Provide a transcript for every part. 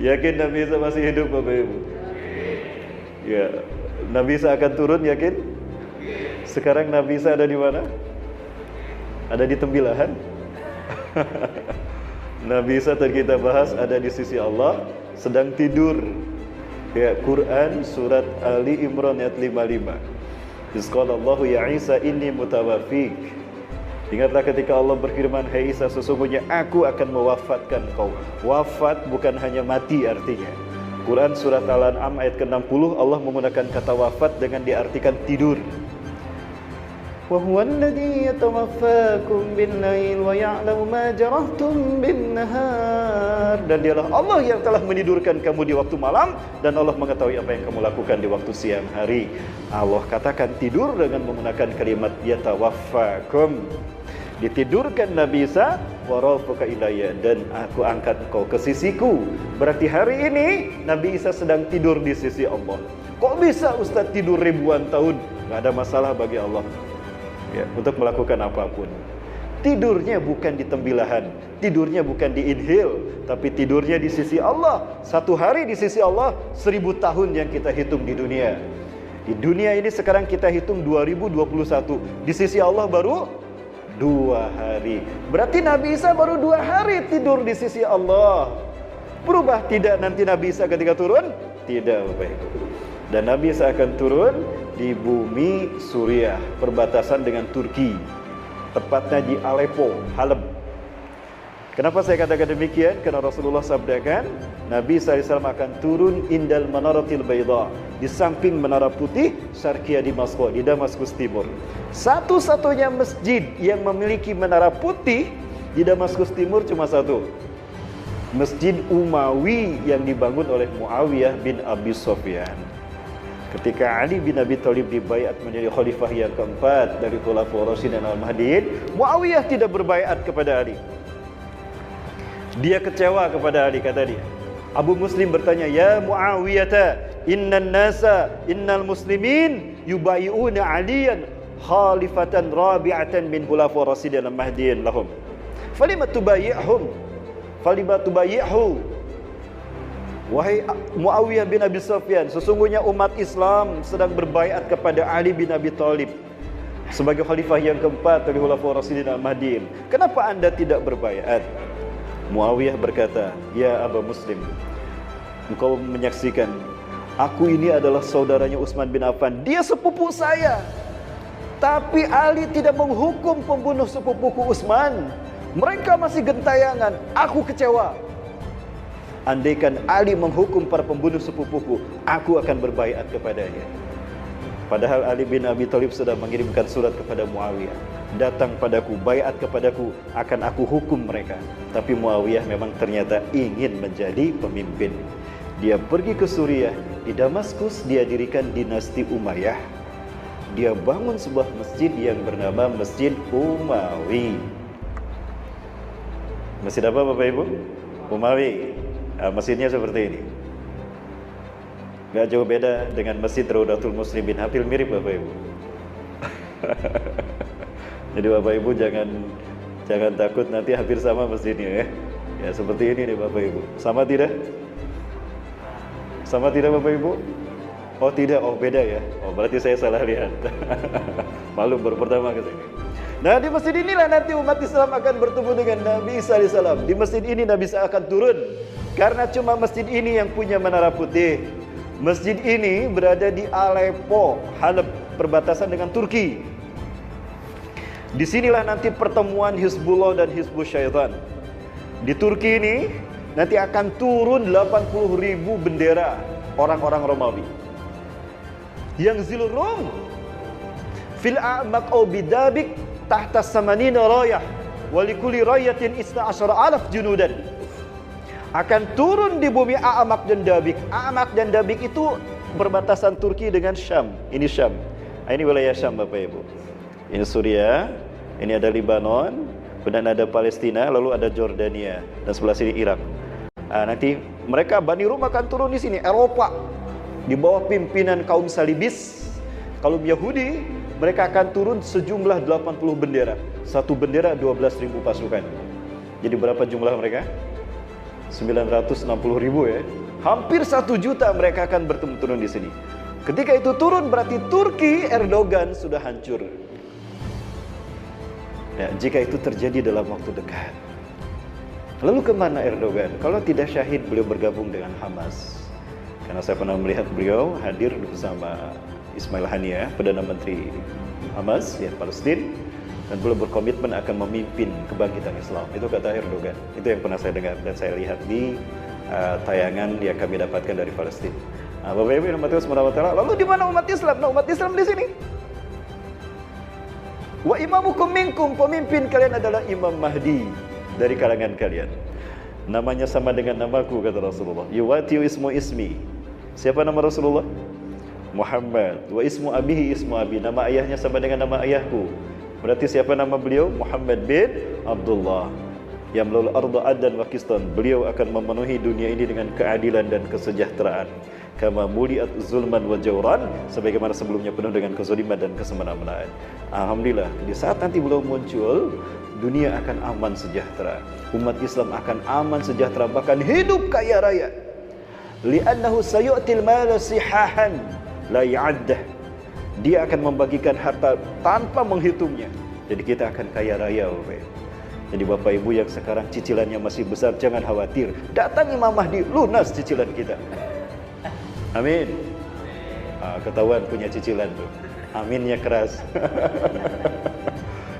Yakin Nabi Isa masih hidup Bapak Ibu? Ya, Nabi Isa akan turun, yakin? Sekarang Nabi Isa ada di mana? Ada di tembilahan. Nabi Isa tadi kita bahas ada di sisi Allah, sedang tidur. Ya, Quran surat Ali Imran ayat 55. Bisqalallahu ya Isa inni mutawaffik. Ingatlah ketika Allah berfirman, hai Isa, sesungguhnya aku akan mewafatkan kau. Wafat bukan hanya mati artinya. Quran surat Al-An'am ayat ke-60 Allah menggunakan kata wafat dengan diartikan tidur. Wa huwa alladhi yatawaffakum bil-lail wa ya'lamu ma jarahtum bin-nahar. Dan dialah Allah yang telah menidurkan kamu di waktu malam dan Allah mengetahui apa yang kamu lakukan di waktu siang hari. Allah katakan tidur dengan menggunakan kalimat yatawaffakum. Ditidurkan Nabi Isa, wa rafuka ilayya, dan aku angkat engkau ke sisiku. Berarti hari ini Nabi Isa sedang tidur di sisi Allah. Kok bisa Ustaz tidur ribuan tahun? Gak ada masalah bagi Allah ya, untuk melakukan apapun. Tidurnya bukan di tembilahan, tidurnya bukan di inhale, tapi tidurnya di sisi Allah. Satu hari di sisi Allah 1000 tahun yang kita hitung di dunia. Di dunia ini sekarang kita hitung 2021, di sisi Allah baru 2 hari. Berarti Nabi Isa baru 2 hari tidur di sisi Allah. Berubah tidak nanti Nabi Isa ketika turun? Tidak Bapak Ibu. Dan Nabi Isa akan turun di bumi Suriah, perbatasan dengan Turki, tepatnya di Aleppo, Halab. Kenapa saya katakan demikian? Karena Rasulullah sabdakan Nabi SAW akan turun indal manaratil bayda, di samping menara putih Syarqiyah Damaskus, di Damaskus Timur. Satu-satunya masjid yang memiliki menara putih di Damaskus Timur cuma satu, Masjid Umawi yang dibangun oleh Muawiyah bin Abi Sufyan. Ketika Ali bin Abi Thalib dibaiat menjadi khalifah yang keempat dari Khulafaur Rasyidin Al-Mahdiin, Muawiyah tidak berbaiat kepada Ali. Dia kecewa kepada Ali, kata dia. Abu Muslim bertanya, ya Muawiyah, innal muslimin yubai'una aliyan khalifatan rabi'atan min khulafaur rasyidin al-mahdiin lahum. Falima tubayi'hum? Falima tubayi'hu? Wahai Muawiyah bin Abi Sufyan, sesungguhnya umat Islam sedang berbaiat kepada Ali bin Abi Thalib sebagai khalifah yang keempat dari khulafaur rasyidin al-mahdiin. Kenapa anda tidak berbaiat? Muawiyah berkata, ya Abu Muslim, engkau menyaksikan aku ini adalah saudaranya Utsman bin Affan, dia sepupu saya. Tapi Ali tidak menghukum pembunuh sepupuku Utsman. Mereka masih gentayangan, aku kecewa. Andaikan Ali menghukum para pembunuh sepupuku, aku akan berbaiat kepadanya. Padahal Ali bin Abi Thalib sudah mengirimkan surat kepada Muawiyah, datang padaku, baiat kepadaku, akan aku hukum mereka. Tapi Muawiyah memang ternyata ingin menjadi pemimpin. Dia pergi ke Suriah, di Damaskus dia dirikan dinasti Umayyah. Dia bangun sebuah masjid yang bernama Masjid Umawi. Masjid apa Bapak Ibu? Umawi. Nah, masjidnya seperti ini. Gak jauh beda dengan Masjid Raudatul Muslimin, hampir mirip Bapak Ibu. Jadi Bapak Ibu jangan takut nanti hampir sama masjidnya ya. Ya seperti ini nih Bapak Ibu. Sama tidak? Sama tidak Bapak Ibu? Oh tidak, oh beda ya. Oh berarti saya salah lihat. Maklum baru pertama ke sini. Nah di masjid inilah nanti umat Islam akan bertemu dengan Nabi Isa AS. Di masjid ini Nabi Isa akan turun. Karena cuma masjid ini yang punya menara putih. Masjid ini berada di Aleppo, Halab, perbatasan dengan Turki. Disinilah nanti pertemuan Hizbullah dan Hizbus Syaitan. Di Turki ini nanti akan turun 80.000 bendera orang-orang Romawi. Yang zilur Rom fil a'maq aw bidabik tahta samanina rayah wa likulli rayatin 12,000 junudan. Akan turun di bumi A'maq dan Dabik. A'maq dan Dabik itu perbatasan Turki dengan Syam. Ini Syam. Ini wilayah Syam Bapak Ibu. Ini Suriah, ini ada Lebanon, kemudian ada Palestina, lalu ada Jordania, dan sebelah sini Irak. Nanti mereka Bani Rum akan turun di sini, Eropa, di bawah pimpinan kaum Salibis. Kaum Yahudi, mereka akan turun sejumlah 80 bendera. Satu bendera 12.000 pasukan. Jadi berapa jumlah mereka? 960.000 ya. Hampir 1 juta mereka akan bertemu turun di sini. Ketika itu turun berarti Turki Erdogan sudah hancur. Ya, jika itu terjadi dalam waktu dekat. Lalu kemana Erdogan? Kalau tidak syahid, beliau bergabung dengan Hamas. Karena saya pernah melihat beliau hadir bersama Ismail Haniyeh, Perdana Menteri Hamas, ya Palestina, dan beliau berkomitmen akan memimpin kebangkitan Islam. Itu kata Erdogan. Itu yang pernah saya dengar dan saya lihat di tayangan yang kami dapatkan dari Palestina. Bapak Ibu yang dirahmati Allah, lalu di mana umat Islam? Nah, umat Islam di sini. Wa imamukum minkum, pemimpin kalian adalah Imam Mahdi dari kalangan kalian. Namanya sama dengan namaku, kata Rasulullah. Yuwatiu ismu ismi. Siapa nama Rasulullah? Muhammad. Wa ismu abihi ismu abi. Nama ayahnya sama dengan nama ayahku. Berarti siapa nama beliau? Muhammad bin Abdullah. Yamlul arda adlan wa qistan. Beliau akan memenuhi dunia ini dengan keadilan dan kesejahteraan. Kama muliat zulman wa jawran, sebagaimana sebelumnya penuh dengan kezaliman dan kesemena-menaan. Alhamdulillah, di saat nanti beliau muncul, dunia akan aman sejahtera. Umat Islam akan aman sejahtera, bahkan hidup kaya raya. Li'annahu sayu'til mala sihahan la ya'addah. Dia akan membagikan harta tanpa menghitungnya. Jadi kita akan kaya raya, Bapak. Jadi Bapak Ibu yang sekarang cicilannya masih besar, jangan khawatir. Datang Imam Mahdi, lunas cicilan kita. Amin. Ketahuan punya cicilan tuh. Aminnya keras.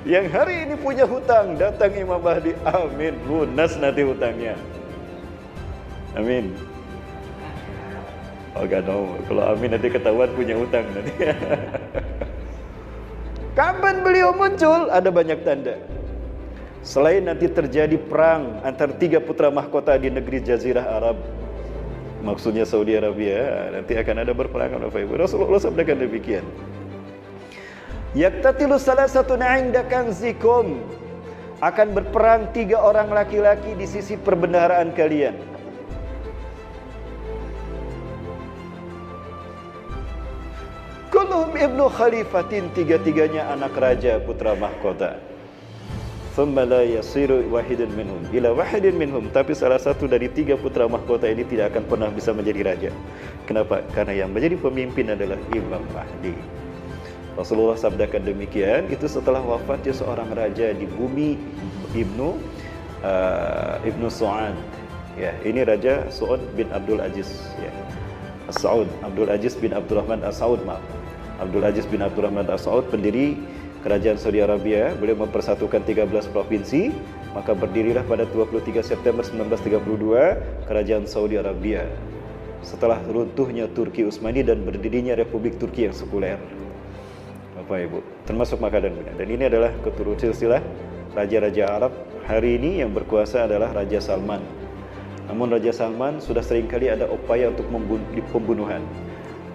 Yang hari ini punya hutang, datang Imam Mahdi, amin, lunas nanti hutangnya. Amin. Oh gak tahu, kalau amin nanti ketahuan punya hutang nanti. Kapan beliau muncul? Ada banyak tanda. Selain nanti terjadi perang antara 3 putra mahkota di negeri Jazirah Arab, maksudnya Saudi Arabia, nanti akan ada berperangan, Bapak Ibu. Rasulullah sabdakan demikian. Yaktatilu salah satu inda kanzikum, akan berperang 3 orang laki-laki di sisi perbendaharaan kalian. Kulluhum ibnu khalifatin, 3-3-nya anak raja putra mahkota. Thumma la yasiru wahidun minhum ila wahidin minhum, tapi salah satu dari 3 putra mahkota ini tidak akan pernah bisa menjadi raja. Kenapa? Karena yang menjadi pemimpin adalah Imam Mahdi. Rasulullah sabdakan demikian itu setelah wafatnya seorang raja di bumi, Ibnu Su'ad. Ya, ini Raja Su'ad bin Abdul Aziz, ya. As-Saud, Abdul Aziz bin Abdurrahman As-Saud, maaf. Abdul Aziz bin Abdurrahman As-Saud, pendiri Kerajaan Saudi Arabia. Beliau mempersatukan 13 provinsi, maka berdirilah pada 23 September 1932 Kerajaan Saudi Arabia. Setelah runtuhnya Turki Utsmani dan berdirinya Republik Turki yang sekuler. Bapak Ibu, termasuk Makkah dan Madinah. Dan ini adalah keturunan silsilah raja-raja Arab. Hari ini yang berkuasa adalah Raja Salman. Namun Raja Salman sudah seringkali ada upaya untuk pembunuhan.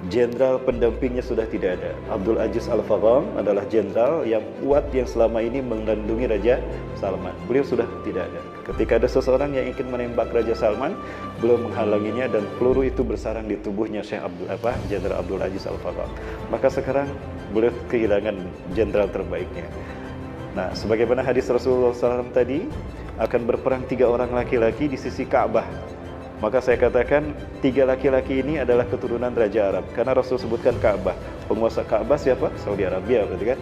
Jenderal pendampingnya sudah tidak ada. Abdul Aziz Al-Fagham adalah jenderal yang kuat yang selama ini melindungi Raja Salman. Beliau sudah tidak ada. Ketika ada seseorang yang ingin menembak Raja Salman, beliau menghalanginya dan peluru itu bersarang di tubuhnya Jenderal Abdul Aziz Al-Fagham. Maka sekarang beliau kehilangan jenderal terbaiknya. Nah, sebagaimana hadis Rasulullah SAW tadi, akan berperang 3 orang laki-laki di sisi Ka'bah. Maka saya katakan 3 laki-laki ini adalah keturunan Raja Arab, karena Rasul sebutkan Ka'bah. Penguasa Ka'bah siapa? Saudi Arabia, berarti kan?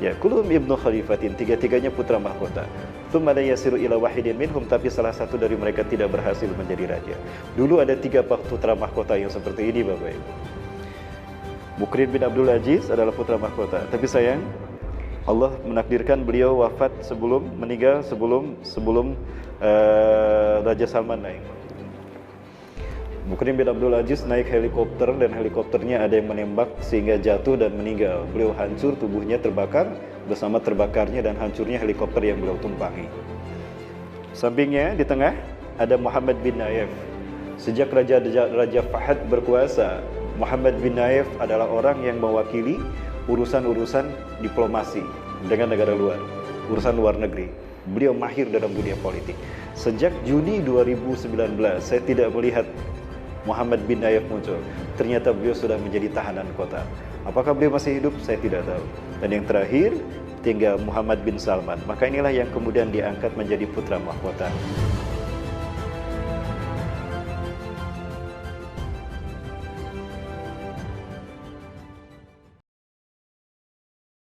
Ya, kulluhum ibnu khalifatin, 3-3-nya putra mahkota. Tsumma la yasiru ila wahidin minhum, tapi salah satu dari mereka tidak berhasil menjadi raja. Dulu ada 3 putra mahkota yang seperti ini, Bapak Ibu. Mukrin bin Abdul Aziz adalah putra mahkota, tapi sayang Allah menakdirkan beliau wafat meninggal sebelum Raja Salman naik. Mukrin bin Abdul Aziz naik helikopter dan helikopternya ada yang menembak sehingga jatuh dan meninggal. Beliau hancur, tubuhnya terbakar bersama terbakarnya dan hancurnya helikopter yang beliau tumpangi. Sampingnya di tengah ada Muhammad bin Nayef. Sejak Raja Fahad berkuasa, Muhammad bin Nayef adalah orang yang mewakili urusan-urusan diplomasi dengan negara luar, urusan luar negeri. Beliau mahir dalam dunia politik. Sejak Juni 2019 saya tidak melihat Muhammad bin Nayef muncul. Ternyata beliau sudah menjadi tahanan kota. Apakah beliau masih hidup? Saya tidak tahu. Dan yang terakhir tinggal Muhammad bin Salman. Maka inilah yang kemudian diangkat menjadi putra mahkota.